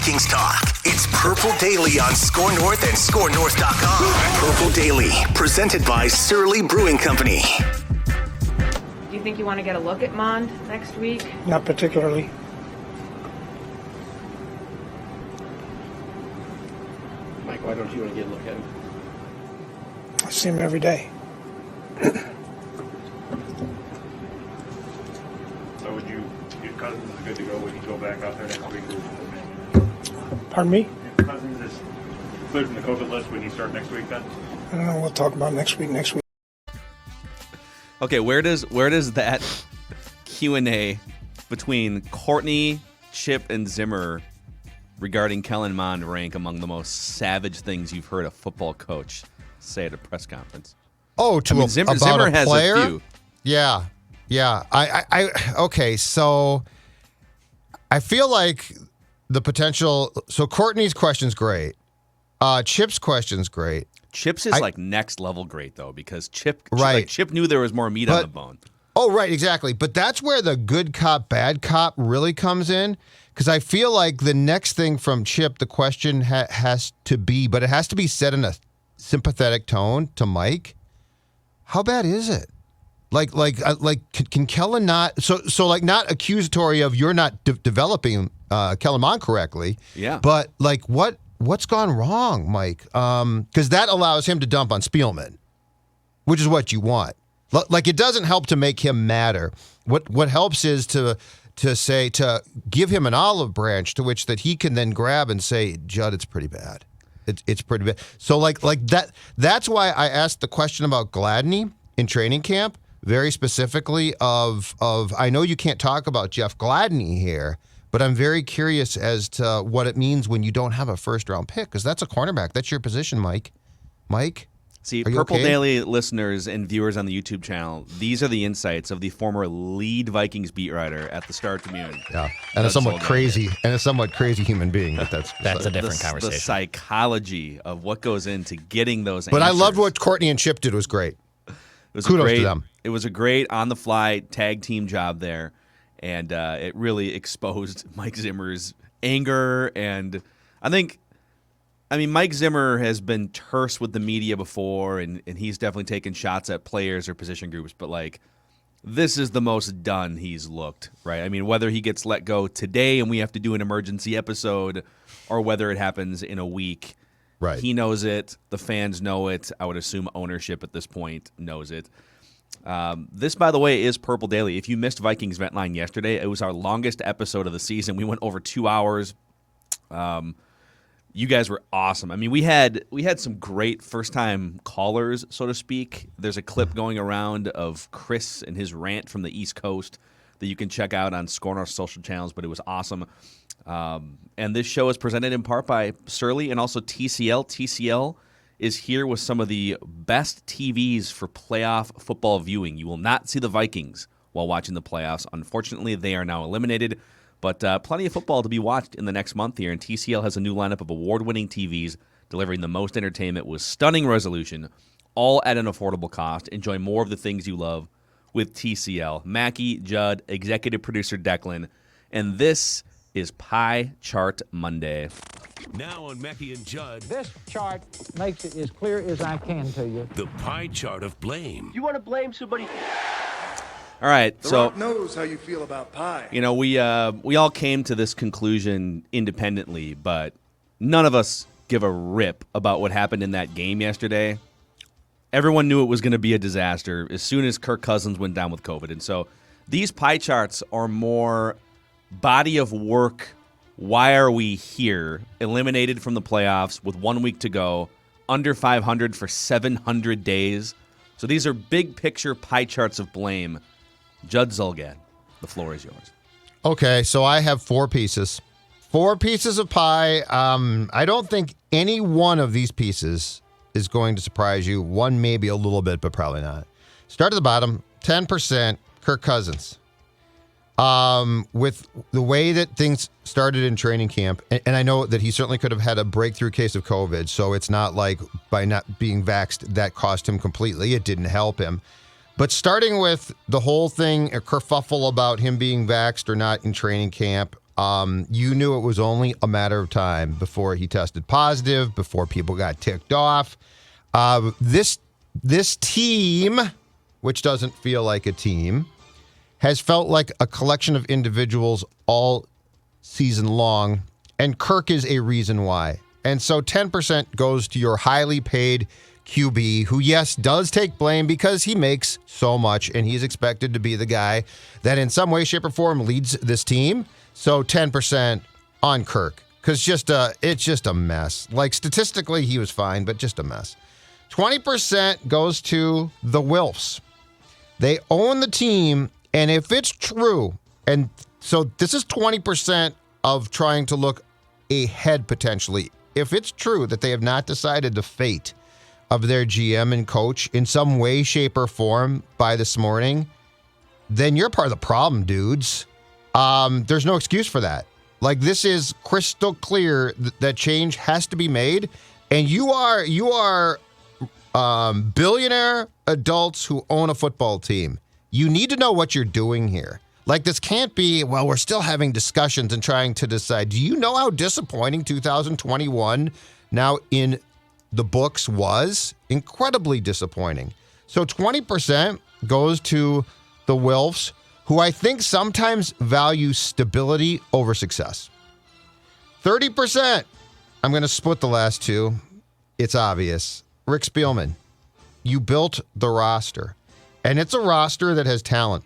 Vikings talk. It's Purple Daily on Score North and ScoreNorth.com. Purple Daily, presented by Surly Brewing Company. Do you think you want to get a look at Mond next week? Not particularly. Mike, why don't you want to get a look at him? I see him every day. So would you, if Cousins is good to go, would you go back out there next week? Pardon me? If Cousins is cleared from the COVID list, would he start next week then? I don't know. We'll talk about next week. Okay, where does that Q&A between Courtney, Chip, and Zimmer regarding Kellen Mond rank among the most savage things you've heard a football coach say at a press conference? Oh, Zimmer has player? a few. Yeah. Okay, so I feel like the potential. So Courtney's question's great. Chip's question's great. Chip's is like next level great though, because Chip knew there was more meat on the bone. Oh, right, exactly. But that's where the good cop, bad cop really comes in, because I feel like the next thing from Chip, the question has to be, but it has to be said in a sympathetic tone to Mike. How bad is it? Can Kellen not? So like not accusatory of you're not developing Kellen Mond correctly. Yeah. But like what's gone wrong, Mike? Because that allows him to dump on Spielman, which is what you want. Like it doesn't help to make him madder. What helps is to give him an olive branch to which that he can then grab and say, Judd, it's pretty bad. It's pretty bad. So like that. That's why I asked the question about Gladney in training camp, very specifically of I know you can't talk about Jeff Gladney here, but I'm very curious as to what it means when you don't have a first-round pick, because that's a cornerback. That's your position, Mike. Mike? See, Purple Daily listeners and viewers on the YouTube channel, these are the insights of the former lead Vikings beat writer at the Star Tribune. Yeah, and a somewhat crazy human being. But that's a different conversation. The psychology of what goes into getting those But answers. I loved what Courtney and Chip did. Was great. Kudos to them. It was a great on-the-fly tag team job there, and it really exposed Mike Zimmer's anger. And I mean, Mike Zimmer has been terse with the media before, and he's definitely taken shots at players or position groups, but, like, this is the most done he's looked, right? I mean, whether he gets let go today and we have to do an emergency episode or whether it happens in a week, right? He knows it. The fans know it. I would assume ownership at this point knows it. This, by the way, is Purple Daily. If you missed Vikings Vent Line yesterday, it was our longest episode of the season. We went over 2 hours. You guys were awesome. I mean, we had some great first-time callers, so to speak. There's a clip going around of Chris and his rant from the East Coast that you can check out on Score North social channels, but it was awesome. And this show is presented in part by Surly and also TCL. TCL is here with some of the best TVs for playoff football viewing. You will not see the Vikings while watching the playoffs. Unfortunately, they are now eliminated. But plenty of football to be watched in the next month here, and TCL has a new lineup of award-winning TVs delivering the most entertainment with stunning resolution, all at an affordable cost. Enjoy more of the things you love with TCL. Mackie, Judd, executive producer Declan, and this is Pie Chart Monday. Now on Mackie and Judd, this chart makes it as clear as I can to you. The pie chart of blame. You want to blame somebody? All right, The so Rock knows how you feel about pie. you know we all came to this conclusion independently, but none of us give a rip about what happened in that game yesterday. Everyone knew it was going to be a disaster as soon as Kirk Cousins went down with COVID, and so these pie charts are more body of work. Why are we here? Eliminated from the playoffs with 1 week to go, under 500 for 700 days. So these are big picture pie charts of blame. Judd Zulgad, the floor is yours. Okay, so I have 4 pieces. 4 pieces of pie. I don't think any one of these pieces is going to surprise you. One maybe a little bit, but probably not. Start at the bottom, 10%, Kirk Cousins. With the way that things started in training camp, and I know that he certainly could have had a breakthrough case of COVID, so it's not like by not being vaxxed that cost him completely. It didn't help him. But starting with the whole thing, a kerfuffle about him being vaxxed or not in training camp, You knew it was only a matter of time before he tested positive, before people got ticked off. This team, which doesn't feel like a team, has felt like a collection of individuals all season long, and Kirk is a reason why. And so 10% goes to your highly paid QB, who, yes, does take blame because he makes so much, and he's expected to be the guy that in some way, shape, or form leads this team. So 10% on Kirk, because it's just a mess. Like, statistically, he was fine, but just a mess. 20% goes to the Wilfs. They own the team, and if it's true, and so this is 20% of trying to look ahead potentially. If it's true that they have not decided the fate of their GM and coach in some way, shape, or form by this morning, then you're part of the problem, dudes. There's no excuse for that. Like, this is crystal clear that change has to be made, and you are billionaire adults who own a football team. You need to know what you're doing here. Like, this can't be, well, we're still having discussions and trying to decide. Do you know how disappointing 2021 now in the books was? Incredibly disappointing. So 20% goes to the Wilfs, who I think sometimes value stability over success. 30%, I'm going to split the last two. It's obvious. Rick Spielman, you built the roster, and it's a roster that has talent,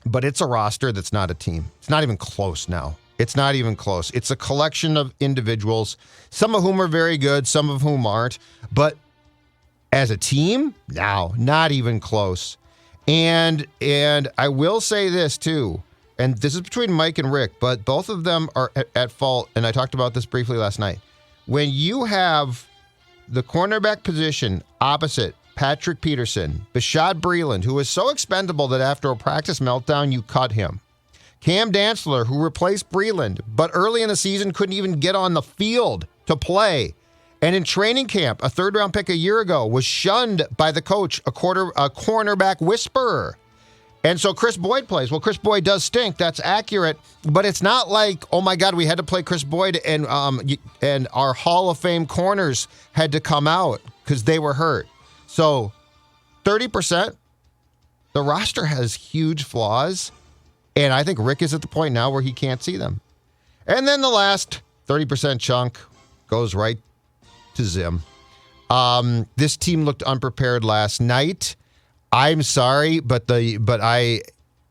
but it's a roster that's not a team. It's not even close now. It's not even close. It's a collection of individuals, some of whom are very good, some of whom aren't. But as a team, no, not even close. And I will say this too, and this is between Mike and Rick, but both of them are at fault, and I talked about this briefly last night. When you have the cornerback position opposite Patrick Peterson, Bashad Breeland, who is so expendable that after a practice meltdown, you cut him. Cam Dantzler, who replaced Breeland, but early in the season couldn't even get on the field to play. And in training camp, a third-round pick a year ago was shunned by the coach, a cornerback whisperer. And so Chris Boyd plays. Well, Chris Boyd does stink. That's accurate. But it's not like, oh, my God, we had to play Chris Boyd and our Hall of Fame corners had to come out because they were hurt. So 30%, the roster has huge flaws. And I think Rick is at the point now where he can't see them. And then the last 30% chunk goes right to Zim. This team looked unprepared last night. I'm sorry, but I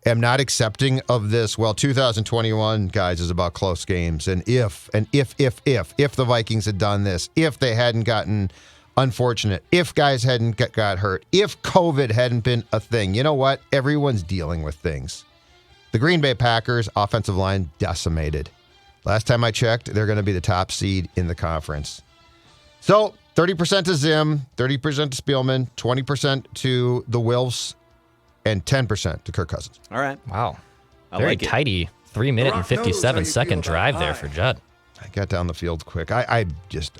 am not accepting of this. Well, 2021, guys, is about close games. And if the Vikings had done this, if they hadn't gotten unfortunate, if guys hadn't got hurt, if COVID hadn't been a thing, you know what? Everyone's dealing with things. The Green Bay Packers offensive line decimated. Last time I checked, they're going to be the top seed in the conference. So 30% to Zim, 30% to Spielman, 20% to the Wilfs, and 10% to Kirk Cousins. All right. Wow. Very like tidy 3-minute and 57-second drive there for Judd. I got down the field quick. I'm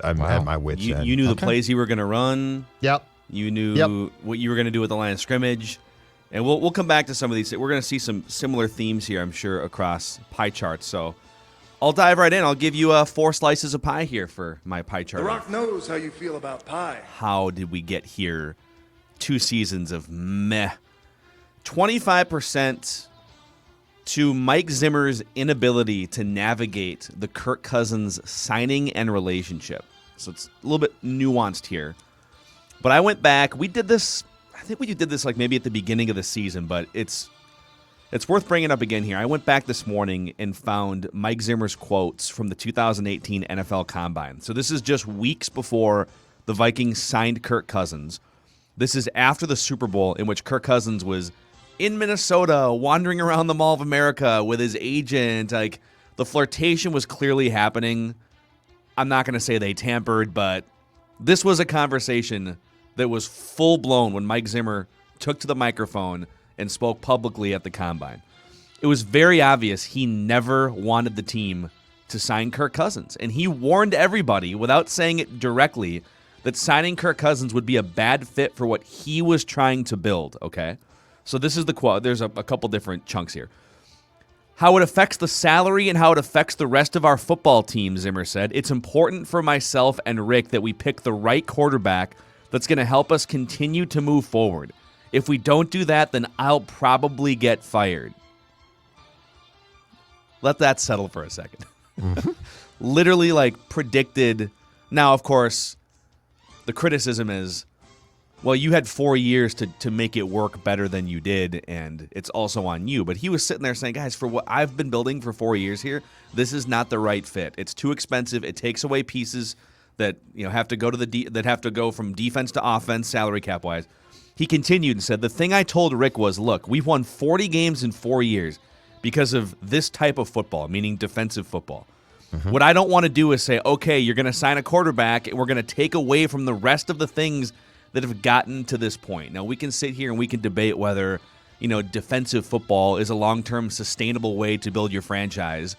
at my wits' end. You knew the plays you were going to run. Yep. You knew what you were going to do with the line of scrimmage. And we'll come back to some of these. We're going to see some similar themes here, I'm sure, across pie charts. So I'll dive right in. I'll give you 4 slices of pie here for my pie chart. The Rock knows how you feel about pie. How did we get here? 2 seasons of meh. 25% to Mike Zimmer's inability to navigate the Kirk Cousins signing and relationship. So it's a little bit nuanced here. But I went back. We did this. I think we did this like maybe at the beginning of the season, but it's worth bringing up again here. I went back this morning and found Mike Zimmer's quotes from the 2018 NFL Combine. So this is just weeks before the Vikings signed Kirk Cousins. This is after the Super Bowl in which Kirk Cousins was in Minnesota wandering around the Mall of America with his agent. Like, the flirtation was clearly happening. I'm not going to say they tampered, but this was a conversation that was full-blown when Mike Zimmer took to the microphone and spoke publicly at the Combine. It was very obvious he never wanted the team to sign Kirk Cousins, and he warned everybody, without saying it directly, that signing Kirk Cousins would be a bad fit for what he was trying to build, okay? So this is the quote. There's a couple different chunks here. how it affects the salary and how it affects the rest of our football team, Zimmer said. It's important for myself and Rick that we pick the right quarterback that's going to help us continue to move forward. If we don't do that, then I'll probably get fired. Let that settle for a second. Literally, like, predicted. Now, of course, the criticism is, well, you had 4 years to make it work better than you did, and it's also on you. But he was sitting there saying, guys, for what I've been building for 4 years here, this is not the right fit. It's too expensive. It takes away pieces that have to go to that have to go from defense to offense, salary cap wise. He continued and said, the thing I told Rick was, look, we've won 40 games in 4 years because of this type of football, meaning defensive football. What I don't want to do is say, okay, you're going to sign a quarterback, and we're going to take away from the rest of the things that have gotten to this point. Now, we can sit here and we can debate whether, defensive football is a long-term sustainable way to build your franchise.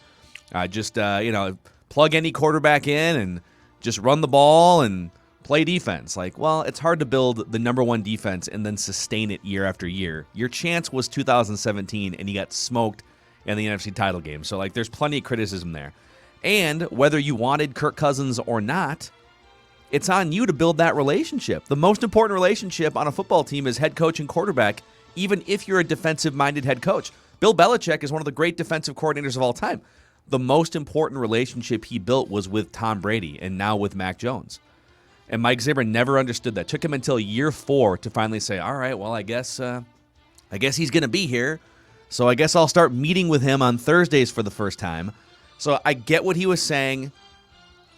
Plug any quarterback in and just run the ball and play defense. It's hard to build the number one defense and then sustain it year after year. Your chance was 2017, and you got smoked in the NFC title game. So, there's plenty of criticism there. And whether you wanted Kirk Cousins or not, it's on you to build that relationship. The most important relationship on a football team is head coach and quarterback, even if you're a defensive-minded head coach. Bill Belichick is one of the great defensive coordinators of all time. The most important relationship he built was with Tom Brady and now with Mac Jones. And Mike Zimmer never understood that. It took him until year 4 to finally say, all right, well, I guess he's going to be here, so I guess I'll start meeting with him on Thursdays for the first time. So I get what he was saying.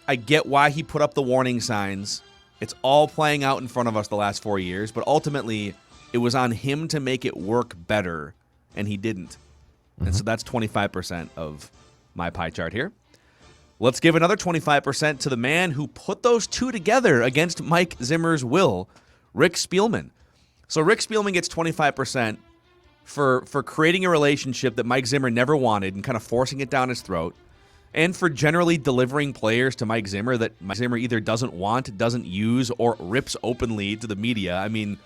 I get why he put up the warning signs. It's all playing out in front of us the last 4 years, but ultimately it was on him to make it work better, and he didn't. And so that's 25% of my pie chart here. Let's give another 25% to the man who put those two together against Mike Zimmer's will, Rick Spielman. So Rick Spielman gets 25% for creating a relationship that Mike Zimmer never wanted and kind of forcing it down his throat. And for generally delivering players to Mike Zimmer that Mike Zimmer either doesn't want, doesn't use, or rips openly to the media. I mean,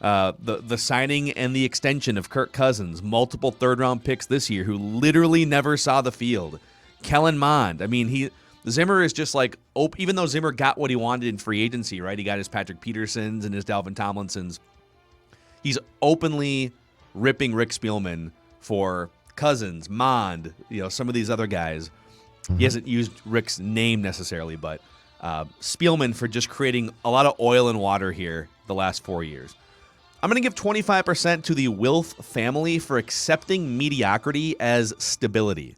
the signing and the extension of Kirk Cousins, multiple third-round picks this year who literally never saw the field. Kellen Mond. I mean, Zimmer is just even though Zimmer got what he wanted in free agency, right? He got his Patrick Petersons and his Dalvin Tomlinsons. He's openly ripping Rick Spielman for Cousins, Mond, some of these other guys. He hasn't used Rick's name necessarily, but Spielman for just creating a lot of oil and water here the last 4 years. I'm going to give 25% to the Wilf family for accepting mediocrity as stability.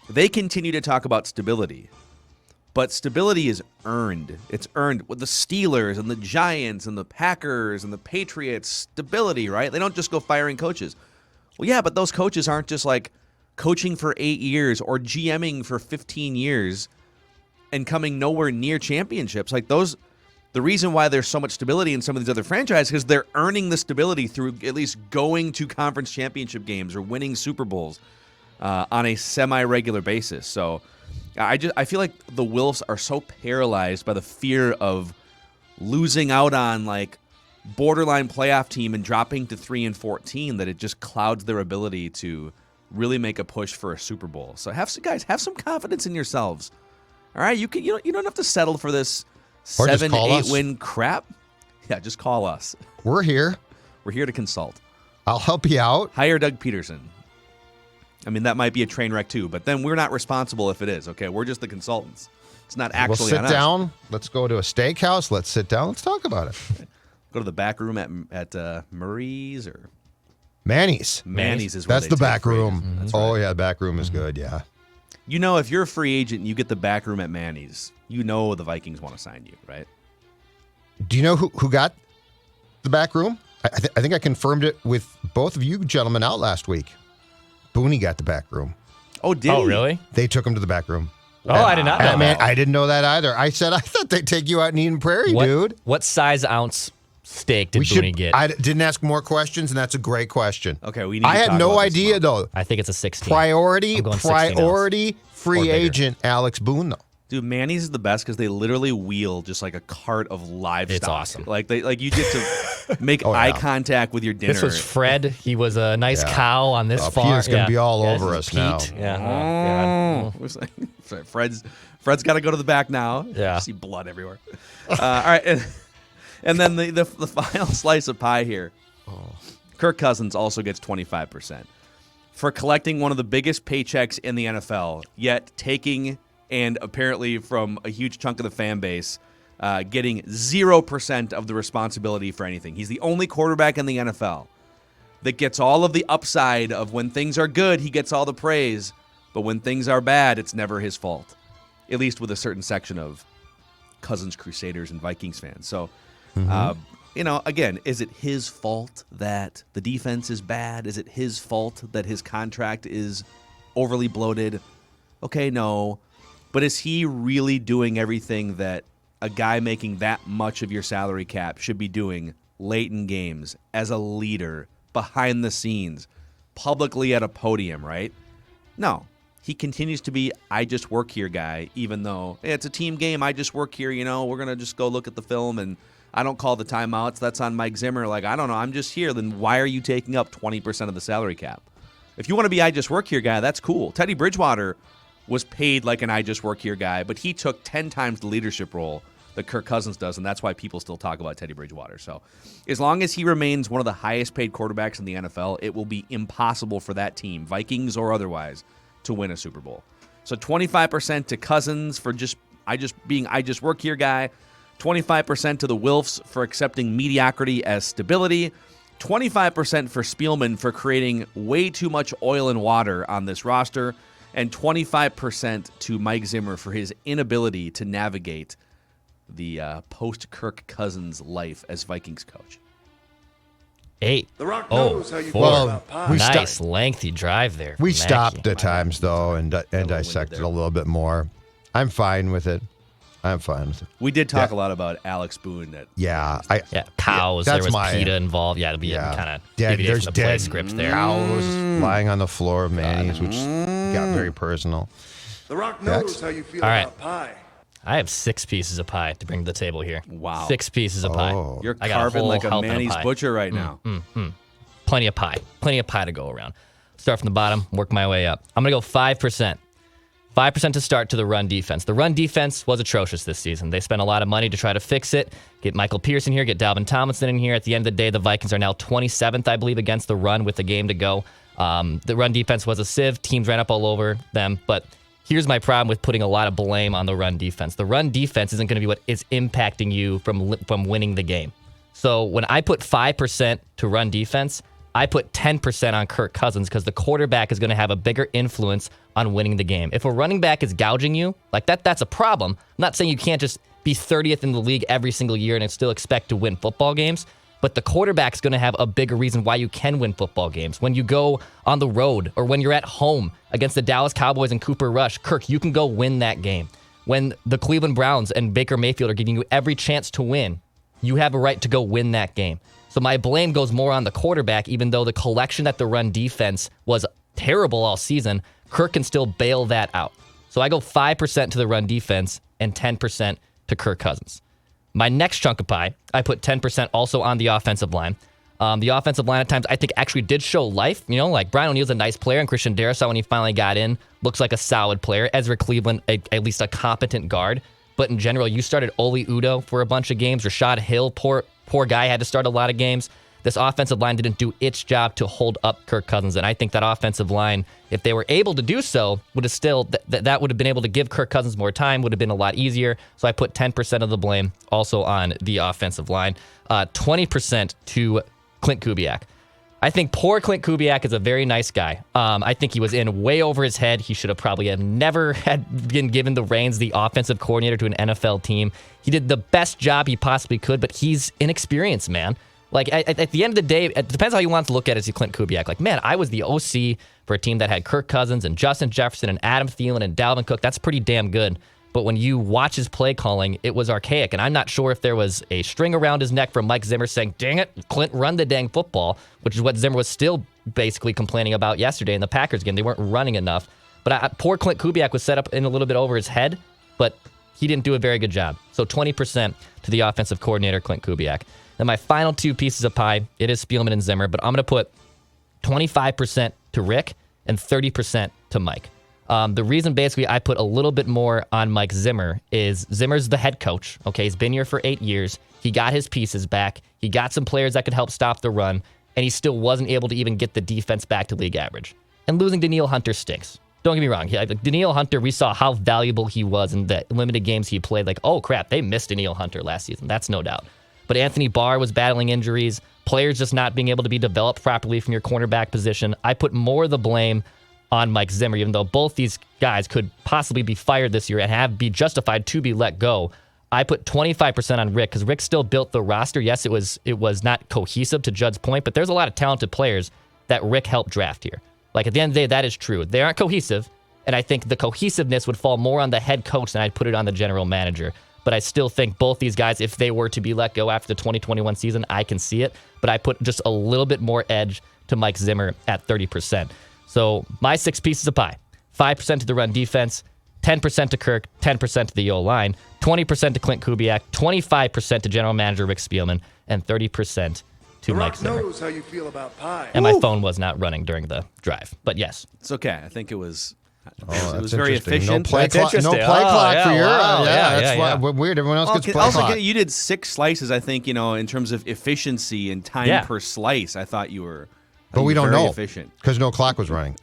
They continue to talk about stability, but stability is earned. It's earned with the Steelers and the Giants and the Packers and the Patriots. Stability, right? They don't just go firing coaches. Well, yeah, but those coaches aren't just coaching for 8 years or GMing for 15 years and coming nowhere near championships. The reason why there's so much stability in some of these other franchises is because they're earning the stability through at least going to conference championship games or winning Super Bowls on a semi-regular basis. So I feel like the Wilfs are so paralyzed by the fear of losing out on borderline playoff team and dropping to 3-14 that it just clouds their ability to really make a push for a Super Bowl. So have some confidence in yourselves. All right, you don't have to settle for this 7-8 win crap. Yeah, just call us. We're here. We're here to consult. I'll help you out. Hire Doug Peterson. I mean, that might be a train wreck too, but then we're not responsible if it is. Okay, we're just the consultants. It's not actually on us. We'll sit down. Let's go to a steakhouse. Let's sit down. Let's talk about it. Go to the back room at Murray's or Manny's. Manny's is where that's the back room. That's right. Oh right. yeah, the back room is good. Yeah. If you're a free agent and you get the back room at Manny's, the Vikings want to sign you, right? Do you know who got the back room? I think I confirmed it with both of you gentlemen out last week. Booney got the back room. Oh, did he? Oh, really? They took him to the back room. Oh, I did not know that. I didn't know that either. I thought they'd take you out in Eden Prairie, dude. What size ounce steak did Booney get? I didn't ask more questions, and that's a great question. Okay, we need to I had no idea, though. I think it's a 16. Priority I'm going 16 free agent Alex Boone, though. Dude, Manny's is the best because they literally wheel just like a cart of livestock. It's awesome. Like you get to make eye contact with your dinner. This was Fred. He was a nice cow on this farm. Peter's going to be all over us Pete. now. Yeah. Sorry, Fred's got to go to the back now. Yeah. I see blood everywhere. All right, and then the final slice of pie here. Kirk Cousins also gets 25% for collecting one of the biggest paychecks in the NFL, yet taking, and apparently from a huge chunk of the fan base, getting 0% of the responsibility for anything. He's the only quarterback in the NFL that gets all of the upside of when things are good, he gets all the praise, but when things are bad, it's never his fault, at least with a certain section of Cousins Crusaders and Vikings fans. So, again, is it his fault that the defense is bad? Is it his fault that his contract is overly bloated? Okay, no. But is he really doing everything that a guy making that much of your salary cap should be doing late in games as a leader, behind the scenes, publicly at a podium, right? No. He continues to be, I just work here guy, even though it's a team game. I just work here, we're going to just go look at the film and I don't call the timeouts. That's on Mike Zimmer. Like, I don't know. I'm just here. Then why are you taking up 20% of the salary cap? If you want to be I just work here guy, that's cool. Teddy Bridgewater was paid like an I just work here guy, but he took 10 times the leadership role that Kirk Cousins does, and that's why people still talk about Teddy Bridgewater. So as long as he remains one of the highest paid quarterbacks in the NFL, it will be impossible for that team, Vikings or otherwise, to win a Super Bowl. So 25% to Cousins for just being I just work here guy, 25% to the Wilfs for accepting mediocrity as stability, 25% for Spielman for creating way too much oil and water on this roster, and 25% to Mike Zimmer for his inability to navigate the post-Kirk Cousins life as Vikings coach. 8. The Rock knows how you feel Well, about pie. Nice lengthy drive there. We Mackey. stopped at times, though, and dissected a little bit more. I'm fine with it. We did talk a lot about Alex Boone. Cows. That's there was PETA involved. Yeah, it'll be kind of there's the play dead script there. cows lying on the floor of Manny's, which got very personal. The Rock knows how you feel All right. about pie. I have 6 pieces of pie to bring to the table here. Wow. 6 pieces of pie. You're I got carving whole like a helping of Manny's pie. butcher right now. Plenty of pie. Plenty of pie to go around. Start from the bottom, work my way up. I'm going to go 5%. 5% to start to the run defense. The run defense was atrocious this season. They spent a lot of money to try to fix it. Get Michael Pierce in here, get Dalvin Tomlinson in here. At the end of the day, the Vikings are now 27th, I believe, against the run with a game to go. The run defense was a sieve. Teams ran up all over them. But here's my problem with putting a lot of blame on the run defense. The run defense isn't going to be what is impacting you from winning the game. So when I put 5% to run defense, I put 10% on Kirk Cousins because the quarterback is going to have a bigger influence on winning the game. If a running back is gouging you, like that's a problem. I'm not saying you can't just be 30th in the league every single year and still expect to win football games, but the quarterback's going to have a bigger reason why you can win football games. When you go on the road or when you're at home against the Dallas Cowboys and Cooper Rush, Kirk, you can go win that game. When the Cleveland Browns and Baker Mayfield are giving you every chance to win, you have a right to go win that game. So my blame goes more on the quarterback, even though the collection that the run defense was terrible all season, Kirk can still bail that out. So I go 5% to the run defense and 10% to Kirk Cousins. My next chunk of pie, I put 10% also on the offensive line. The offensive line at times I think actually did show life. Like Brian O'Neill's a nice player, and Christian Darrisaw, when he finally got in, looks like a solid player. Ezra Cleveland, at least a competent guard. But in general, you started Oli Udoh for a bunch of games. Rashad Hill, poor guy, had to start a lot of games. This offensive line didn't do its job to hold up Kirk Cousins, and I think that offensive line, if they were able to do so, would have still that would have been able to give Kirk Cousins more time, would have been a lot easier. So I put 10% of the blame also on the offensive line, 20% to Clint Kubiak. I think poor Clint Kubiak is a very nice guy. I think he was in way over his head. He should have probably never had been given the reins, the offensive coordinator to an NFL team. He did the best job he possibly could, but he's inexperienced, man. Like, at the end of the day, it depends how you want to look at it as Clint Kubiak. Like, man, I was the OC for a team that had Kirk Cousins and Justin Jefferson and Adam Thielen and Dalvin Cook. That's pretty damn good. But when you watch his play calling, it was archaic. And I'm not sure if there was a string around his neck from Mike Zimmer saying, dang it, Clint, run the dang football, which is what Zimmer was still basically complaining about yesterday in the Packers game. They weren't running enough. But poor Clint Kubiak was set up in a little bit over his head. but he didn't do a very good job. So 20% to the offensive coordinator, Clint Kubiak. Then my final two pieces of pie, it is Spielman and Zimmer, but I'm going to put 25% to Rick and 30% to Mike. The reason basically I put a little bit more on Mike Zimmer is Zimmer's the head coach. Okay, he's been here for 8 years. He got his pieces back. He got some players that could help stop the run, and he still wasn't able to even get the defense back to league average. And losing Danielle Hunter stinks. Don't get me wrong. Danielle Hunter, we saw how valuable he was in the limited games he played. Like, oh crap, they missed Danielle Hunter last season. That's no doubt. But Anthony Barr was battling injuries, players just not being able to be developed properly from your cornerback position. I put more of the blame on Mike Zimmer, even though both these guys could possibly be fired this year and be justified to be let go. I put 25% on Rick because Rick still built the roster. Yes, it was not cohesive to Judd's point, but there's a lot of talented players that Rick helped draft here. Like at the end of the day, that is true. They aren't cohesive, and I think the cohesiveness would fall more on the head coach than I'd put it on the general manager. But I still think both these guys, if they were to be let go after the 2021 season, I can see it. But I put just a little bit more edge to Mike Zimmer at 30%. So my 6 pieces of pie, 5% to the run defense, 10% to Kirk, 10% to the O-line, 20% to Clint Kubiak, 25% to general manager Rick Spielman, and 30% to Mike Zimmer. Knows how you feel about pie. And my phone was not running during the drive. But yes. It's okay. I think it was... it was very efficient. No play clock for your. Wow. That's why weird. Everyone else gets play clock. You did 6 slices, I think, in terms of efficiency and time per slice. I thought you were But we don't know efficient. Because no clock was running.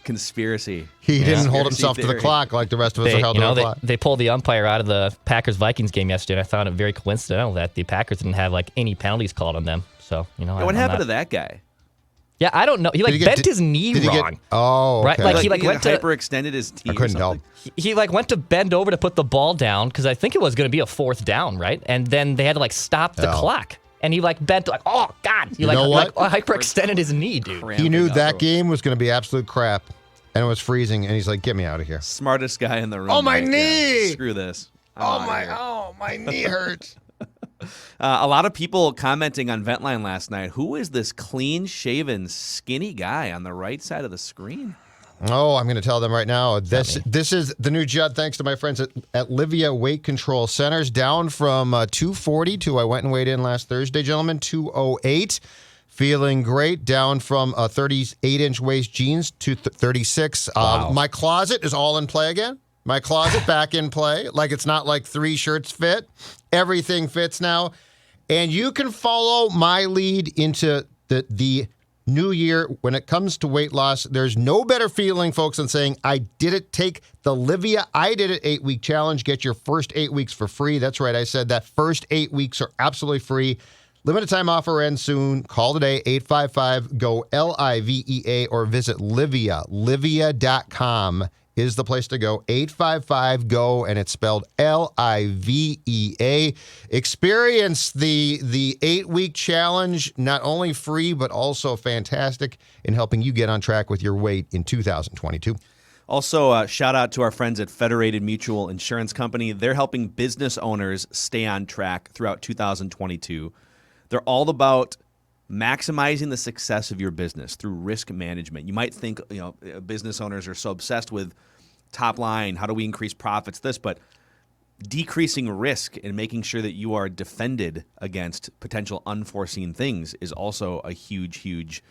Conspiracy. He didn't hold himself to the clock like the rest of us are held to the clock. They pulled the umpire out of the Packers-Vikings game yesterday, and I found it very coincidental that the Packers didn't have any penalties called on them. So, what happened to that guy? Yeah, I don't know. He bent his knee wrong. Okay. Right? He went to hyperextended his knee. I couldn't help. He went to bend over to put the ball down because I think it was going to be a 4th down, right? And then they had to stop the clock. And he bent oh God! He hyperextended his knee, dude. He knew that game was going to be absolute crap, and it was freezing. And he's like, "Get me out of here!" Smartest guy in the room. Oh my knee! Yeah, screw this. My knee hurts. A lot of people commenting on Ventline last night. Who is this clean-shaven, skinny guy on the right side of the screen? Oh, I'm going to tell them right now. This is the new Judd, thanks to my friends at Livia Weight Control Centers. Down from 240 to I went and weighed in last Thursday, gentlemen, 208. Feeling great. Down from 38-inch waist jeans to 36. Wow. My closet is all in play again. My closet back in play. It's not like 3 shirts fit. Everything fits now. And you can follow my lead into the new year when it comes to weight loss. There's no better feeling, folks, than saying, I did it. Take the Livia I Did It 8-week challenge. Get your first 8 weeks for free. That's right. I said that first 8 weeks are absolutely free. Limited time offer ends soon. Call today, 855-GO-LIVEA, or visit Livia. Livia.com is the place to go. 855-GO, and it's spelled LIVEA. Experience the 8-week challenge, not only free, but also fantastic in helping you get on track with your weight in 2022. Also, shout out to our friends at Federated Mutual Insurance Company. They're helping business owners stay on track throughout 2022. They're all about maximizing the success of your business through risk management. You might think, business owners are so obsessed with top line, how do we increase profits, but decreasing risk and making sure that you are defended against potential unforeseen things is also a huge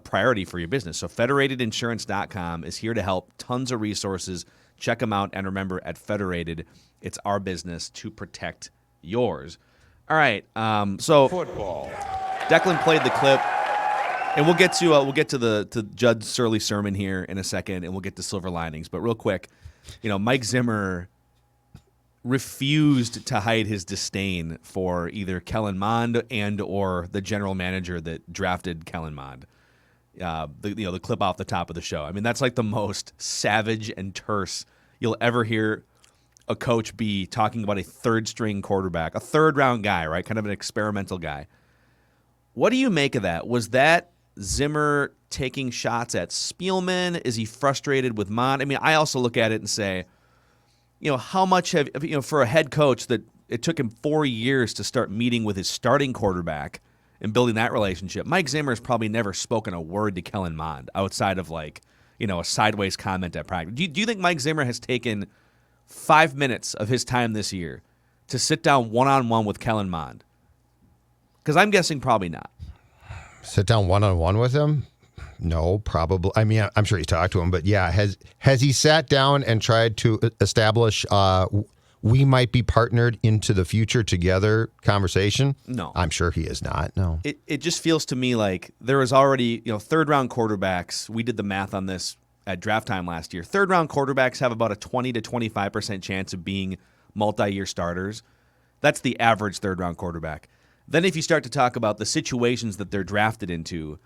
priority for your business. So federatedinsurance.com is here to help. Tons of resources. Check them out. And remember, at Federated, it's our business to protect yours. All right. So Football. Declan played the clip, and we'll get to Judd's surly sermon here in a second, and we'll get to silver linings. But real quick, Mike Zimmer refused to hide his disdain for either Kellen Mond and or the general manager that drafted Kellen Mond. The clip off the top of the show. I mean, that's like the most savage and terse you'll ever hear a coach be talking about a third-string quarterback, a third-round guy, right? Kind of an experimental guy. What do you make of that? Was that Zimmer taking shots at Spielman? Is he frustrated with Mond? I mean, I also look at it and say, how much for a head coach that it took him 4 years to start meeting with his starting quarterback and building that relationship. Mike Zimmer's probably never spoken a word to Kellen Mond outside of a sideways comment at practice. Do you think Mike Zimmer has taken 5 minutes of his time this year to sit down one-on-one with Kellen Mond? Because I'm guessing probably not. Sit down one-on-one with him? No, probably. I mean, I'm sure he's talked to him, but yeah, has he sat down and tried to establish we might be partnered into the future together conversation? No. I'm sure he is not, no. It just feels to me like there was already, third-round quarterbacks. We did the math on this at draft time last year. Third-round quarterbacks have about a 20 to 25% chance of being multi-year starters. That's the average third-round quarterback. Then if you start to talk about the situations that they're drafted into,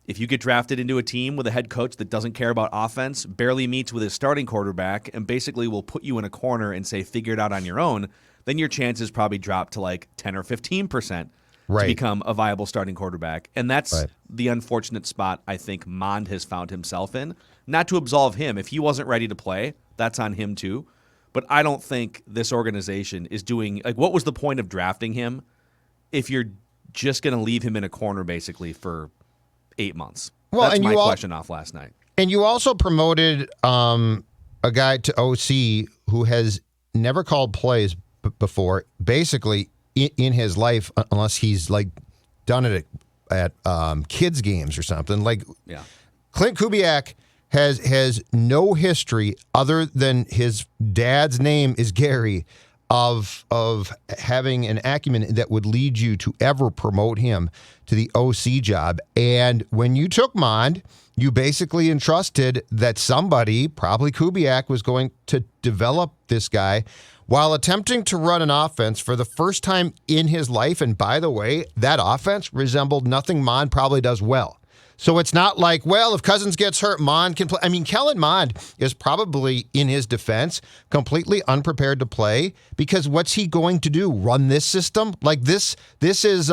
if you get drafted into a team with a head coach that doesn't care about offense, barely meets with his starting quarterback, and basically will put you in a corner and say, figure it out on your own, then your chances probably drop to like 10 or 15% to become a viable starting quarterback. And that's the unfortunate spot I think Mond has found himself in. Not to absolve him. If he wasn't ready to play, that's on him too. But I don't think this organization is doing, like, what was the point of drafting him if you're just going to leave him in a corner basically for 8 months? Well, that's and my question off last night. And you also promoted a guy to OC who has never called plays before, basically in his life, unless he's like done it at kids games or something. Like, Clint Kubiak has no history other than his dad's name is Gary of having an acumen that would lead you to ever promote him to the OC job. And when you took Mond, you basically entrusted that somebody, probably Kubiak, was going to develop this guy while attempting to run an offense for the first time in his life. And by the way, that offense resembled nothing Mond probably does well. So it's not like, well, if Cousins gets hurt, Mond can play. I mean, Kellen Mond is probably, in his defense, completely unprepared to play because what's he going to do? Run this system? Like this is,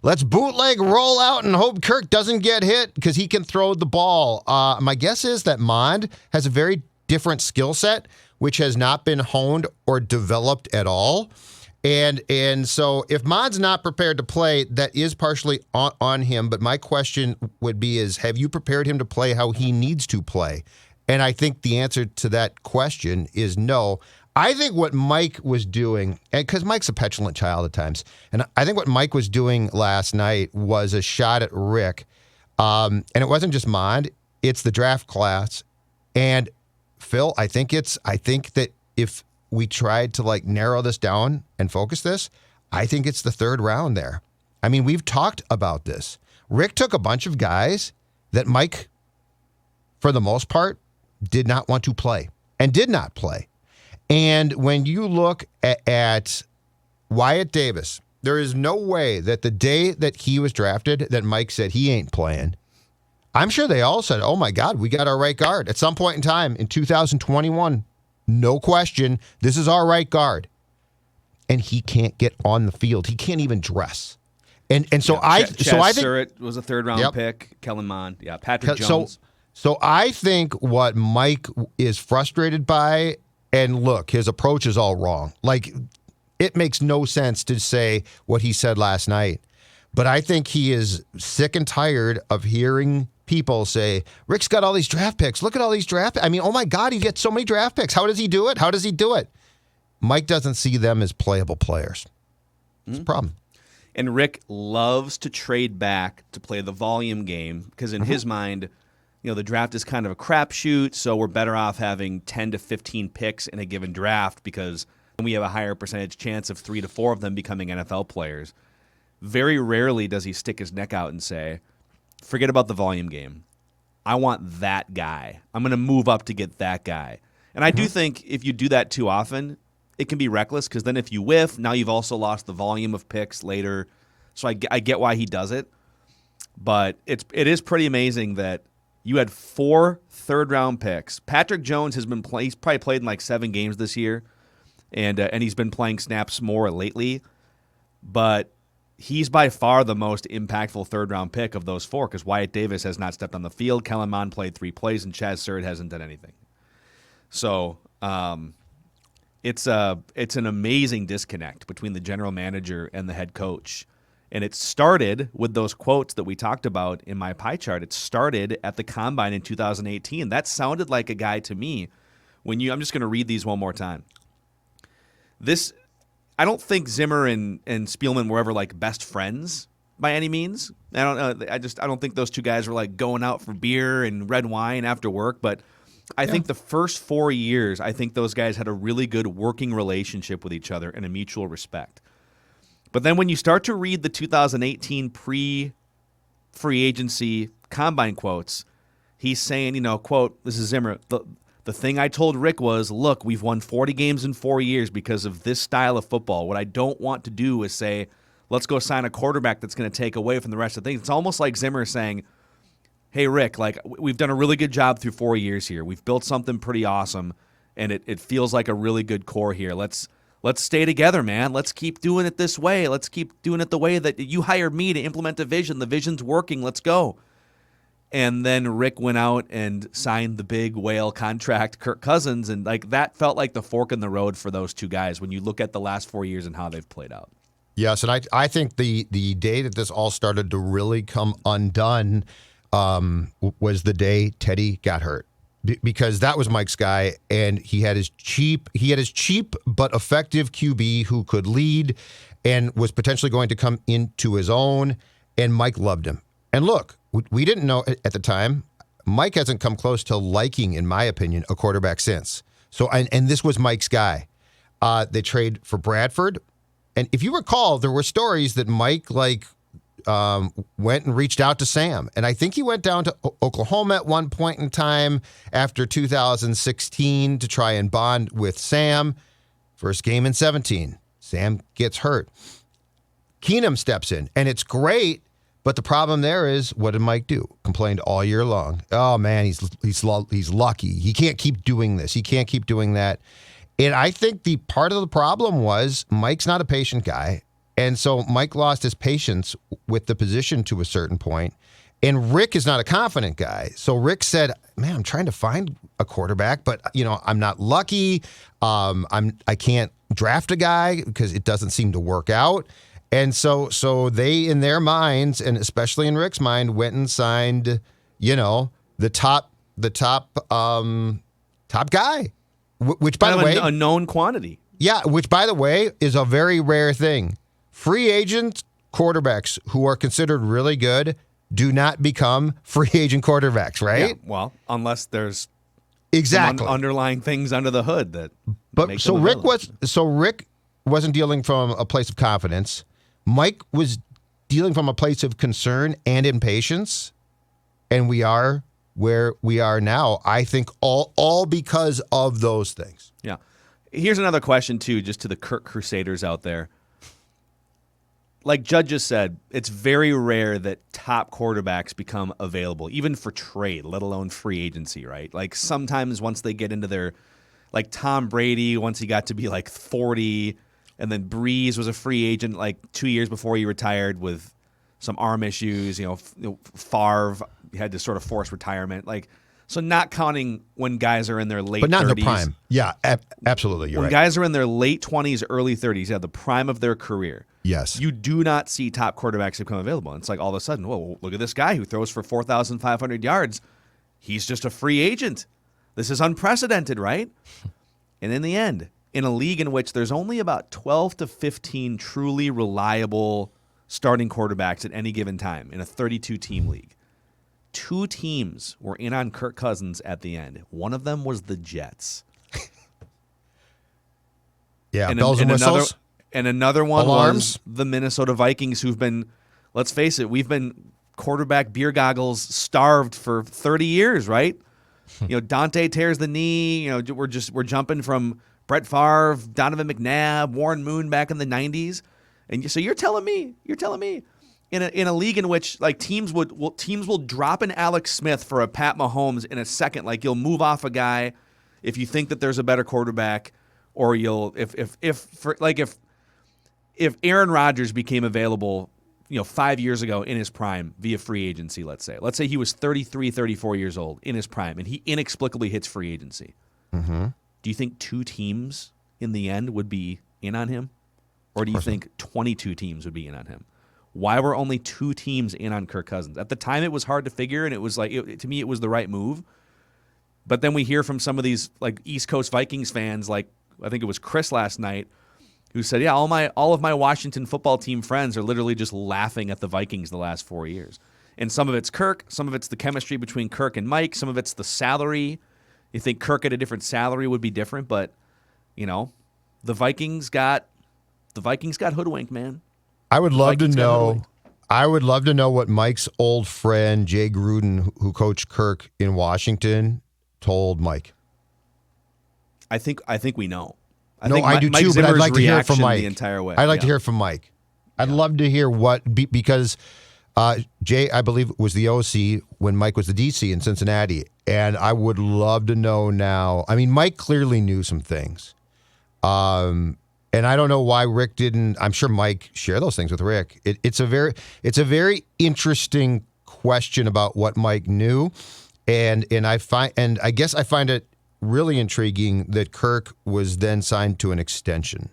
let's bootleg, roll out, and hope Kirk doesn't get hit because he can throw the ball. My guess is that Mond has a very different skill set, which has not been honed or developed at all. And so if Mond's not prepared to play, that is partially on him. But my question would be is, have you prepared him to play how he needs to play? And I think the answer to that question is no. I think what Mike was doing, and because Mike's a petulant child at times, and I think what Mike was doing last night was a shot at Rick. And it wasn't just Mond, it's the draft class. And Phil, I think that if we tried to like narrow this down and focus this, I think it's the third round there. I mean, we've talked about this. Rick took a bunch of guys that Mike, for the most part, did not want to play and did not play. And when you look at Wyatt Davis, there is no way that the day that he was drafted that Mike said he ain't playing. I'm sure they all said, oh my God, we got our right guard. At some point in time in 2021, no question, this is our right guard. And he can't get on the field. He can't even dress. And so I think Surratt was a third round pick. Kellen Mond, Patrick Jones. So I think what Mike is frustrated by, and look, his approach is all wrong. Like, it makes no sense to say what he said last night. But I think he is sick and tired of hearing people say, Rick's got all these draft picks. Look at all these draft picks. I mean, oh my God, he gets so many draft picks. How does he do it? How does he do it? Mike doesn't see them as playable players. It's a problem. And Rick loves to trade back to play the volume game because in his mind, the draft is kind of a crapshoot, so we're better off having 10 to 15 picks in a given draft because we have a higher percentage chance of 3 to 4 of them becoming NFL players. Very rarely does he stick his neck out and say, forget about the volume game. I want that guy. I'm going to move up to get that guy. And I do think if you do that too often, it can be reckless because then if you whiff, now you've also lost the volume of picks later. So I get why he does it. But it is pretty amazing that you had 4 third-round picks. Patrick Jones has been he's probably played in like 7 games this year, and he's been playing snaps more lately. But he's by far the most impactful third-round pick of those 4 because Wyatt Davis has not stepped on the field. Kellen Mond played 3 plays, and Chaz Surratt hasn't done anything. So it's an amazing disconnect between the general manager and the head coach. And it started with those quotes that we talked about in my pie chart. It started at the Combine in 2018. That sounded like a guy to me I'm just going to read these one more time. I don't think Zimmer and Spielman were ever like best friends by any means. I don't think those two guys were like going out for beer and red wine after work, but I think the first 4 years, I think those guys had a really good working relationship with each other and a mutual respect. But then when you start to read the 2018 pre-free agency combine quotes, he's saying, quote, this is Zimmer, the thing I told Rick was, look, we've won 40 games in 4 years because of this style of football. What I don't want to do is say, let's go sign a quarterback that's going to take away from the rest of things. It's almost like Zimmer saying, hey, Rick, like we've done a really good job through 4 years here. We've built something pretty awesome, and it feels like a really good core here. Let's stay together, man. Let's keep doing it this way. Let's keep doing it the way that you hired me to implement the vision. The vision's working. Let's go. And then Rick went out and signed the big whale contract, Kirk Cousins, and like that felt like the fork in the road for those two guys when you look at the last 4 years and how they've played out. Yes, and I think the day that this all started to really come undone was the day Teddy got hurt, because that was Mike's guy, and he had his cheap but effective QB who could lead and was potentially going to come into his own, and Mike loved him. And look, we didn't know at the time. Mike hasn't come close to liking, in my opinion, a quarterback since. So, and this was Mike's guy. They trade for Bradford, and if you recall, there were stories that Mike went and reached out to Sam. And I think he went down to Oklahoma at one point in time after 2016 to try and bond with Sam. First game in 17, Sam gets hurt. Keenum steps in, and it's great, but the problem there is, what did Mike do? Complained all year long. Oh, man, he's lucky. He can't keep doing this. He can't keep doing that. And I think the part of the problem was Mike's not a patient guy. And so Mike lost his patience with the position to a certain point. And Rick is not a confident guy. So Rick said, man, I'm trying to find a quarterback, but I'm not lucky. I can't draft a guy because it doesn't seem to work out. And so they, in their minds, and especially in Rick's mind, went and signed, the top guy, which, by the way, a known quantity. Yeah, which, by the way, is a very rare thing. Free agent quarterbacks who are considered really good do not become free agent quarterbacks, right? Yeah, well, unless there's exactly underlying things under the hood that. But so Rick wasn't dealing from a place of confidence. Mike was dealing from a place of concern and impatience, and we are where we are now. I think all because of those things. Yeah. Here's another question too, just to the Kirk Crusaders out there. Like Judd just said, it's very rare that top quarterbacks become available, even for trade, let alone free agency, right? Like sometimes once they get into their, like Tom Brady, once he got to be like 40, and then Breeze was a free agent like 2 years before he retired with some arm issues. Favre had to sort of force retirement. Like, so not counting when guys are in their late 30s. But not 30s. In their prime. Yeah, absolutely. You're when right. Guys are in their late 20s, early 30s, the prime of their career. Yes. You do not see top quarterbacks become available. It's like all of a sudden, whoa, look at this guy who throws for 4,500 yards. He's just a free agent. This is unprecedented, right? And in the end, in a league in which there's only about 12 to 15 truly reliable starting quarterbacks at any given time in a 32-team league, 2 teams were in on Kirk Cousins at the end. One of them was the Jets. Yeah, bells and whistles. Another one Alarms. was the Minnesota Vikings, who've been, let's face it, we've been quarterback beer goggles starved for 30 years, right? Dante tears the knee. We're jumping from Brett Favre, Donovan McNabb, Warren Moon back in the 90s. And so you're telling me in a league in which like teams will drop an Alex Smith for a Pat Mahomes in a second. Like you'll move off a guy if you think that there's a better quarterback, or you'll if Aaron Rodgers became available, 5 years ago in his prime via free agency, let's say he was 33, 34 years old in his prime, and he inexplicably hits free agency. Mm-hmm. Do you think 2 teams in the end would be in on him? Or do you think 22 teams would be in on him? Why were only 2 teams in on Kirk Cousins? At the time, it was hard to figure, and it was like, to me, it was the right move. But then we hear from some of these like East Coast Vikings fans, like I think it was Chris last night, who said, "Yeah, all of my Washington football team friends are literally just laughing at the Vikings the last 4 years." And some of it's Kirk, some of it's the chemistry between Kirk and Mike, some of it's the salary. You think Kirk at a different salary would be different, but the Vikings got hoodwinked, man. I would love to know. I would love to know what Mike's old friend Jay Gruden, who coached Kirk in Washington, told Mike. I think we know. I do Mike too, but I'd like to hear from Mike the entire way. I'd like to hear from Mike. I'd love to hear because Jay, I believe, was the OC when Mike was the DC in Cincinnati, and I would love to know now. I mean, Mike clearly knew some things, and I don't know why Rick didn't. I'm sure Mike shared those things with Rick. It's a very interesting question about what Mike knew, and I guess I find it really intriguing that Kirk was then signed to an extension.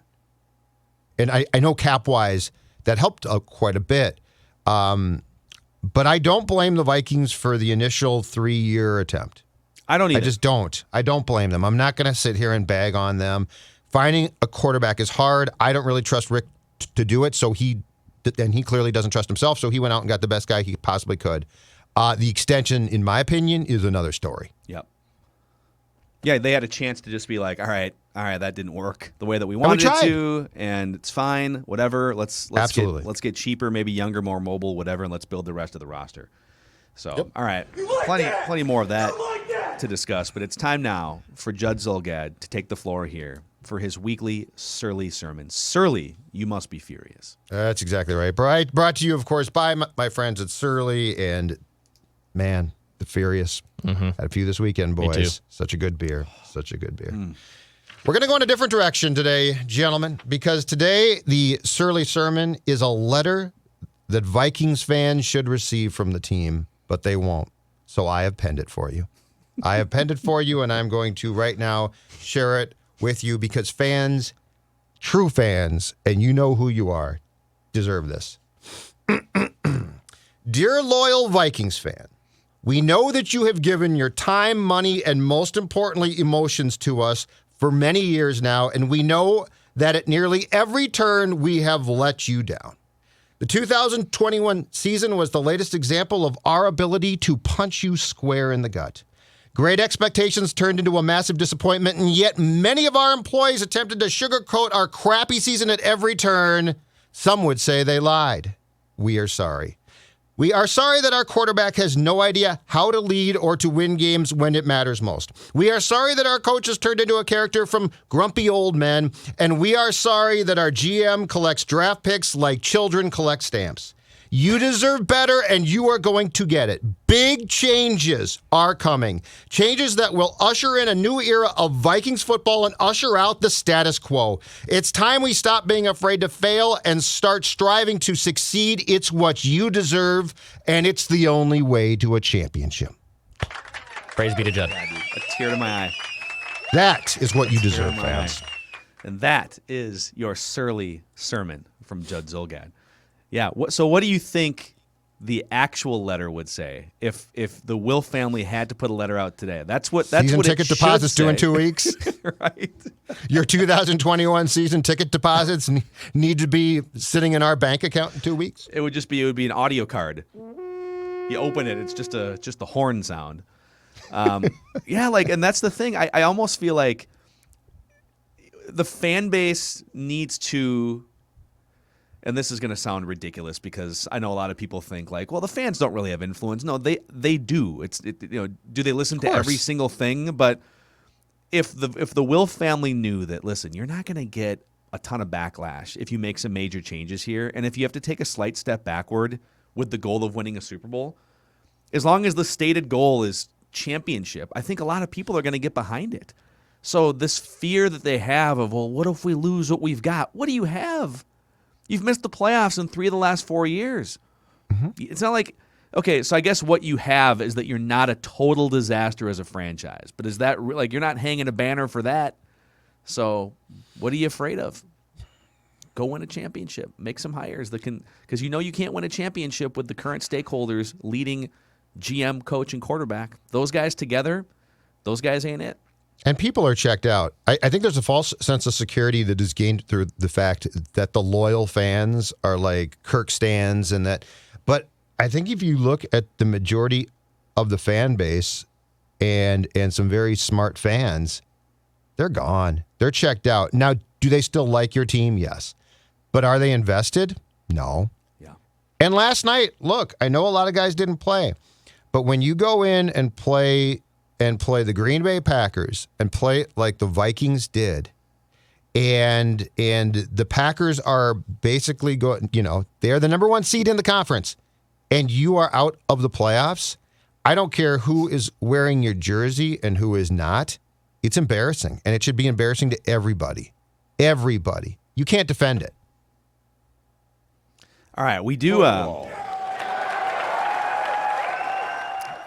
And I know cap-wise, that helped quite a bit. But I don't blame the Vikings for the initial 3-year attempt. I don't either. I just don't. I don't blame them. I'm not going to sit here and bag on them. Finding a quarterback is hard. I don't really trust Rick to do it, and he clearly doesn't trust himself, so he went out and got the best guy he possibly could. The extension, in my opinion, is another story. Yep. Yeah, they had a chance to just be like, all right, that didn't work the way that we wanted it to, and it's fine, whatever. Let's get cheaper, maybe younger, more mobile, whatever, and let's build the rest of the roster. So, All right, plenty more of that to discuss, but it's time now for Judd Zulgad to take the floor here for his weekly Surly sermon. Surly, you must be furious. That's exactly right. Brought to you, of course, by my friends at Surly, and man, the Furious. Had a few this weekend, boys. Me too. Such a good beer. Such a good beer. We're going to go in a different direction today, gentlemen, because today the Surly Sermon is a letter that Vikings fans should receive from the team, but they won't. So I have penned it for you. I have penned it for you, and I'm going to right now share it with you because fans, true fans, and you know who you are, deserve this. Dear loyal Vikings fan, we know that you have given your time, money, and most importantly, emotions to us for many years now, and we know that at nearly every turn we have let you down. The 2021 season was the latest example of our ability to punch you square in the gut. Great expectations turned into a massive disappointment, and yet many of our employees attempted to sugarcoat our crappy season at every turn. Some would say they lied. We are sorry. We are sorry that our quarterback has no idea how to lead or to win games when it matters most. We are sorry that our coach has turned into a character from Grumpy Old Men, and we are sorry that our GM collects draft picks like children collect stamps. You deserve better, and you are going to get it. Big changes are coming. Changes that will usher in a new era of Vikings football and usher out the status quo. It's time we stop being afraid to fail and start striving to succeed. It's what you deserve, and it's the only way to a championship. Praise be to Judd. A tear to my eye. That is what you deserve, fans. And that is your Surly sermon from Judd Zulgad. Yeah. So what do you think the actual letter would say if the Will family had to put a letter out today? That's season what ticket deposits due in 2 weeks. Right. Your 2021 season ticket deposits need to be sitting in our bank account in 2 weeks. It would be an audio card. You open it, it's just a horn sound. Yeah, and that's the thing. I almost feel like the fan base needs to. And this is going to sound ridiculous because I know a lot of people think well, the fans don't really have influence. No, they do. Do they listen to every single thing? But if the Will family knew that, listen, you're not going to get a ton of backlash if you make some major changes here, and if you have to take a slight step backward with the goal of winning a Super Bowl, as long as the stated goal is championship, I think a lot of people are going to get behind it. So this fear that they have of, what if we lose what we've got? What do you have? You've missed the playoffs in 3 of the last 4 years. Mm-hmm. It's not okay, so I guess what you have is that you're not a total disaster as a franchise. But is that you're not hanging a banner for that? So what are you afraid of? Go win a championship. Make some hires that can, because you can't win a championship with the current stakeholders leading GM, coach, and quarterback. Those guys together, those guys ain't it. And people are checked out. I think there's a false sense of security that is gained through the fact that the loyal fans are like Kirk stans and that. But I think if you look at the majority of the fan base and some very smart fans, they're gone. They're checked out. Now, do they still like your team? Yes. But are they invested? No. Yeah. And last night, look, I know a lot of guys didn't play, but when you go in and play the Green Bay Packers and play like the Vikings did, and the Packers are basically going, they're the number 1 seed in the conference, and you are out of the playoffs. I don't care who is wearing your jersey and who is not. It's embarrassing, and it should be embarrassing to everybody. Everybody. You can't defend it. All right, we do.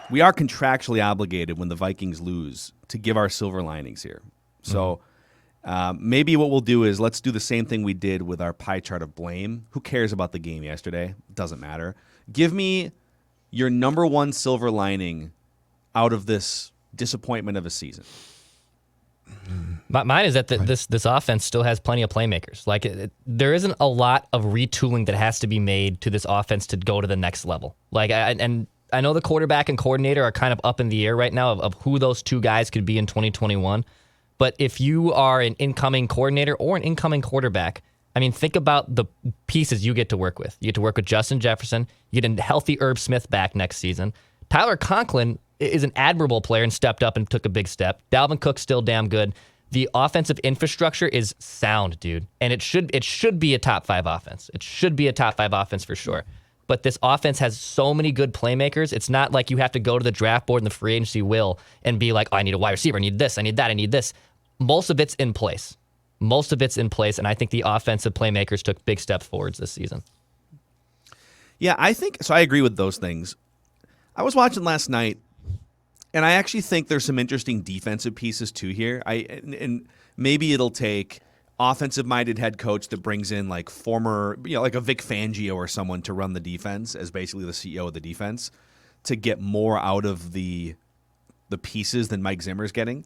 We are contractually obligated when the Vikings lose to give our silver linings here. So maybe what we'll do is let's do the same thing we did with our pie chart of blame. Who cares about the game yesterday? Doesn't matter. Give me your number 1 silver lining out of this disappointment of a season. Mine is that this offense still has plenty of playmakers. Like there isn't a lot of retooling that has to be made to this offense to go to the next level. I know the quarterback and coordinator are kind of up in the air right now of who those two guys could be in 2021. But if you are an incoming coordinator or an incoming quarterback, I mean, think about the pieces you get to work with. You get to work with Justin Jefferson. You get a healthy Herb Smith back next season. Tyler Conklin is an admirable player and stepped up and took a big step. Dalvin Cook's still damn good. The offensive infrastructure is sound, dude. And it should be a top 5 offense. It should be a top 5 offense for sure. But this offense has so many good playmakers. It's not like you have to go to the draft board and the free agency will and be like, oh, I need a wide receiver. I need this. I need that. I need this. Most of it's in place. And I think the offensive playmakers took big steps forwards this season. Yeah, I think so. I agree with those things. I was watching last night, and I actually think there's some interesting defensive pieces too here. And maybe it'll take offensive-minded head coach that brings in like former, like a Vic Fangio or someone to run the defense as basically the CEO of the defense to get more out of the pieces than Mike Zimmer's getting.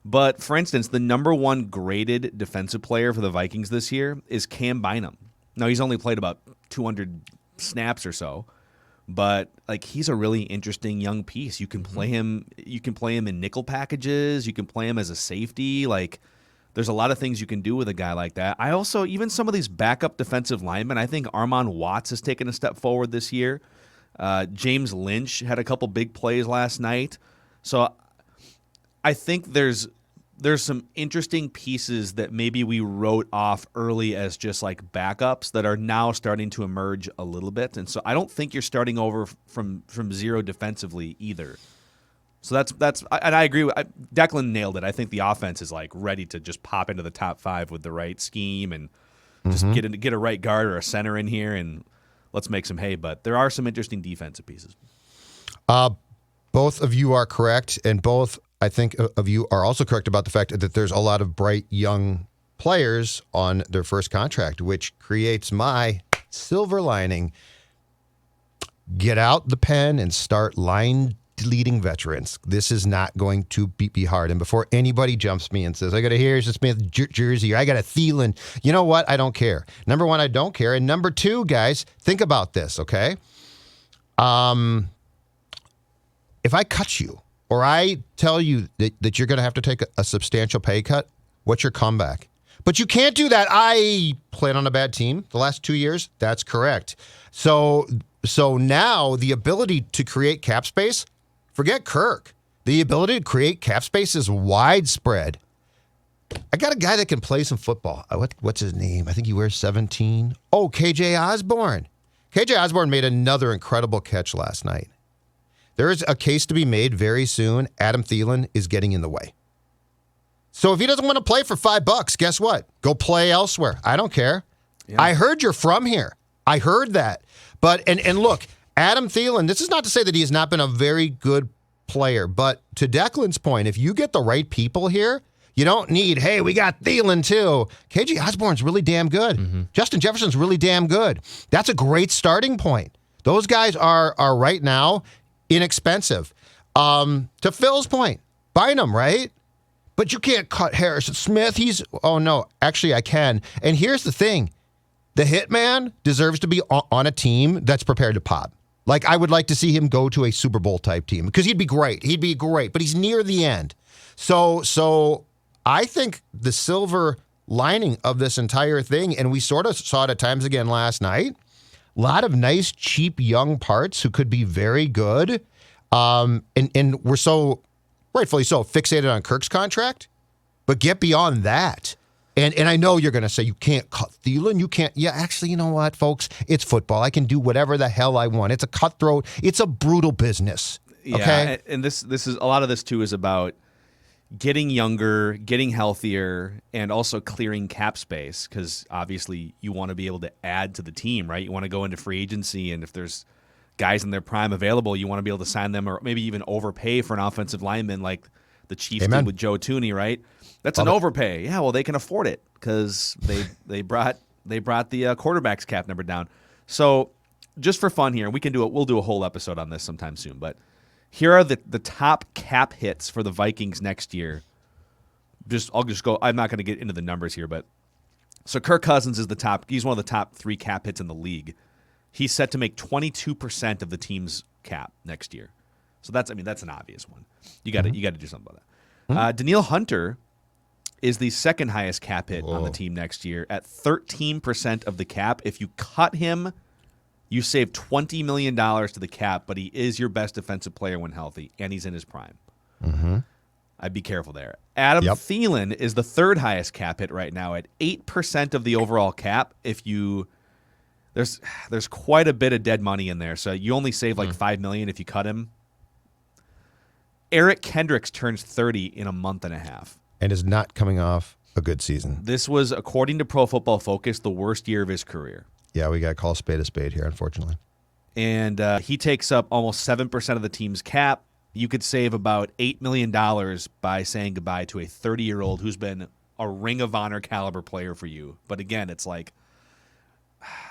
But for instance, the number 1 graded defensive player for the Vikings this year is Cam Bynum. Now he's only played about 200 snaps or so, but like he's a really interesting young piece. You can play him. You can play him in nickel packages. You can play him as a safety. Like there's a lot of things you can do with a guy like that. I also, even some of these backup defensive linemen, I think Armon Watts has taken a step forward this year. James Lynch had a couple big plays last night. So I think there's some interesting pieces that maybe we wrote off early as just like backups that are now starting to emerge a little bit. And so I don't think you're starting over from zero defensively either. So that's and I agree. Declan nailed it. I think the offense is like ready to just pop into the top 5 with the right scheme and just get a right guard or a center in here and let's make some hay. But there are some interesting defensive pieces. Both of you are correct, and both I think of you are also correct about the fact that there's a lot of bright young players on their first contract, which creates my silver lining. Get out the pen and start line deleting veterans. This is not going to be hard. And before anybody jumps me and says, I got a Harrison Smith jersey, or I got a Thielen, you know what? I don't care. Number 1, I don't care. And number 2, guys, think about this, okay? If I cut you, or I tell you that you're going to have to take a substantial pay cut, what's your comeback? But you can't do that. I played on a bad team the last 2 years. That's correct. So now the ability to create cap space, forget Kirk. The ability to create cap space is widespread. I got a guy that can play some football. What's his name? I think he wears 17. Oh, KJ Osborne. KJ Osborne made another incredible catch last night. There is a case to be made very soon. Adam Thielen is getting in the way. So if he doesn't want to play for $5, guess what? Go play elsewhere. I don't care. Yeah. I heard you're from here. I heard that. But and look, Adam Thielen, this is not to say that he has not been a very good player, but to Declan's point, if you get the right people here, you don't need, hey, we got Thielen too. KJ Osborne's really damn good. Mm-hmm. Justin Jefferson's really damn good. That's a great starting point. Those guys are right now inexpensive. To Phil's point, Bynum, right? But you can't cut Harrison Smith. Oh, no, actually, I can. And here's the thing. The Hitman deserves to be on a team that's prepared to pop. Like, I would like to see him go to a Super Bowl type team because he'd be great. He'd be great, but he's near the end. So I think the silver lining of this entire thing, and we sort of saw it at times again last night, a lot of nice, cheap, young parts who could be very good. And we're so, rightfully so, fixated on Kirk's contract, but get beyond that. And I know you're going to say you can't cut Thielen. You can't. Yeah, actually, you know what, folks? It's football. I can do whatever the hell I want. It's a cutthroat. It's a brutal business. Okay? Yeah, and this is a lot of this too is about getting younger, getting healthier, and also clearing cap space because obviously you want to be able to add to the team, right? You want to go into free agency, and if there's guys in their prime available, you want to be able to sign them or maybe even overpay for an offensive lineman like the Chiefs did with Joe Thuney, right? That's an overpay. Yeah, well, they can afford it because they brought the quarterback's cap number down. So just for fun here, we can do it. We'll do a whole episode on this sometime soon. But here are the top cap hits for the Vikings next year. I'll just go. I'm not going to get into the numbers here, but so Kirk Cousins is the top. He's one of the top 3 cap hits in the league. He's set to make 22% of the team's cap next year. So that's an obvious one. You got to do something about that. Daniil Hunter is the second highest cap hit on the team next year at 13% of the cap. If you cut him, you save $20 million to the cap, but he is your best defensive player when healthy, and he's in his prime. I'd be careful there. Adam Thielen is the third highest cap hit right now at 8% of the overall cap. There's quite a bit of dead money in there, so you only save like $5 million if you cut him. Eric Kendricks turns 30 in a month and a half. And is not coming off a good season. This was, according to Pro Football Focus, the worst year of his career. Yeah, we got to call a spade here, unfortunately. And he takes up almost 7% of the team's cap. You could save about $8 million by saying goodbye to a 30-year-old who's been a Ring of Honor caliber player for you. But again, it's like,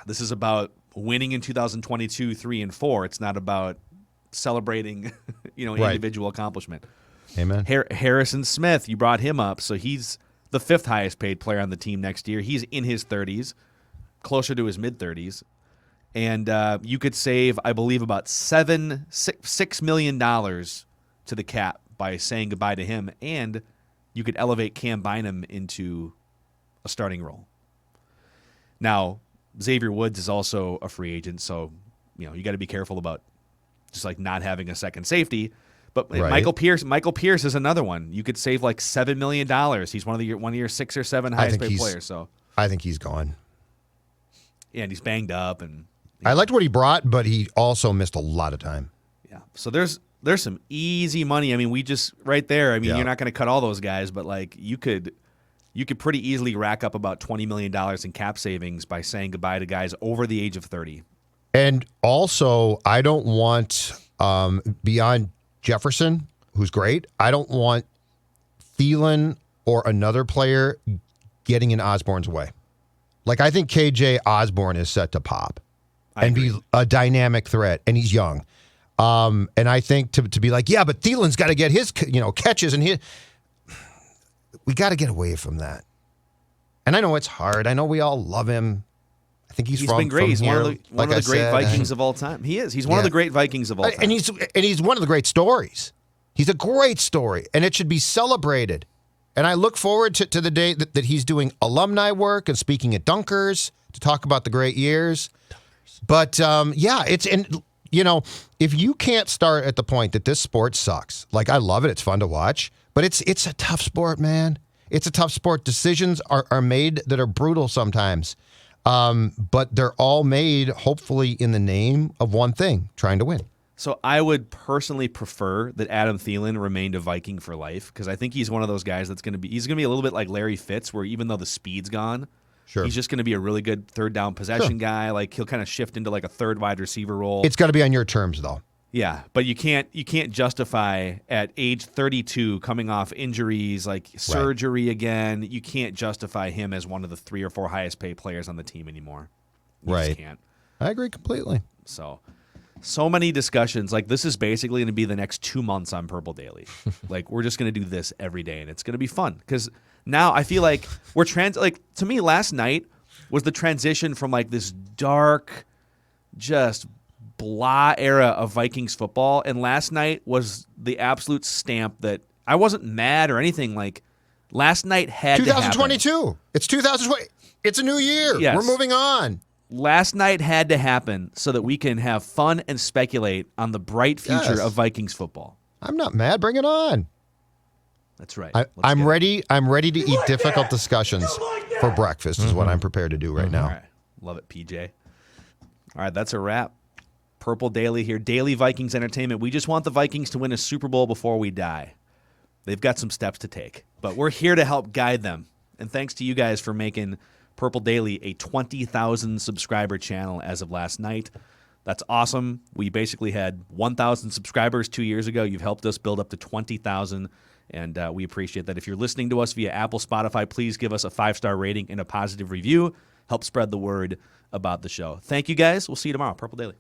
this is about winning in 2022, 3 and 4. It's not about celebrating, individual accomplishment. Amen. Harrison Smith, you brought him up, so he's the 5th highest paid player on the team next year. He's in his 30s, closer to his mid-30s, and you could save, I believe, about $6 million to the cap by saying goodbye to him, and you could elevate Cam Bynum into a starting role. Now, Xavier Woods is also a free agent, so you got to be careful about just like not having a second safety. But Michael Pierce is another one. You could save like $7 million. He's one of your 6 or 7 highest paid players. So I think he's gone. Yeah, and he's banged up, and I liked what he brought, but he also missed a lot of time. Yeah. So there's some easy money. I mean, we just right there. I mean, you're not going to cut all those guys, but like you could pretty easily rack up about $20 million in cap savings by saying goodbye to guys over the age of 30. And also, I don't want beyond Jefferson, who's great, I don't want Thielen or another player getting in Osborne's way. Like, I think KJ Osborne is set to pop and be a dynamic threat, and he's young. And I think to be like, yeah, but Thielen's got to get his catches, and we got to get away from that. And I know it's hard. I know we all love him. I think he's been great. He's here, one of the great Vikings of all time. He is. He's one of the great Vikings of all time. And he's one of the great stories. He's a great story, and it should be celebrated. And I look forward to the day that he's doing alumni work and speaking at Dunkers to talk about the great years. But if you can't start at the point that this sport sucks, like I love it, it's fun to watch, but it's a tough sport, man. It's a tough sport. Decisions are made that are brutal sometimes. But they're all made, hopefully, in the name of one thing, trying to win. So I would personally prefer that Adam Thielen remained a Viking for life because I think he's one of those guys he's going to be a little bit like Larry Fitz, where even though the speed's gone, he's just going to be a really good third down possession guy. Like he'll kind of shift into like a third wide receiver role. It's got to be on your terms, though. Yeah, but you can't justify at age 32 coming off injuries like surgery again. You can't justify him as one of the 3 or 4 highest paid players on the team anymore. You just can't. I agree completely. So So many discussions. Like, this is basically going to be the next 2 months on Purple Daily. Like, we're just going to do this every day, and it's going to be fun. Because now I feel like to me, last night was the transition from, like, this dark, just blah era of Vikings football. And last night was the absolute stamp that I wasn't mad or anything. Like, last night had 2022. to happen. It's 2020. It's a new year. Yes. We're moving on. Last night had to happen so that we can have fun and speculate on the bright future of Vikings football. I'm not mad. Bring it on. That's right. I'm ready. I'm ready to eat difficult discussions for breakfast. Is what I'm prepared to do right now. All right. Love it, PJ. All right, that's a wrap. Purple Daily here. Daily Vikings Entertainment. We just want the Vikings to win a Super Bowl before we die. They've got some steps to take, but we're here to help guide them. And thanks to you guys for making Purple Daily a 20,000 subscriber channel as of last night. That's awesome. We basically had 1,000 subscribers 2 years ago. You've helped us build up to 20,000, and we appreciate that. If you're listening to us via Apple, Spotify, please give us a 5-star rating and a positive review. Help spread the word about the show. Thank you, guys. We'll see you tomorrow. Purple Daily.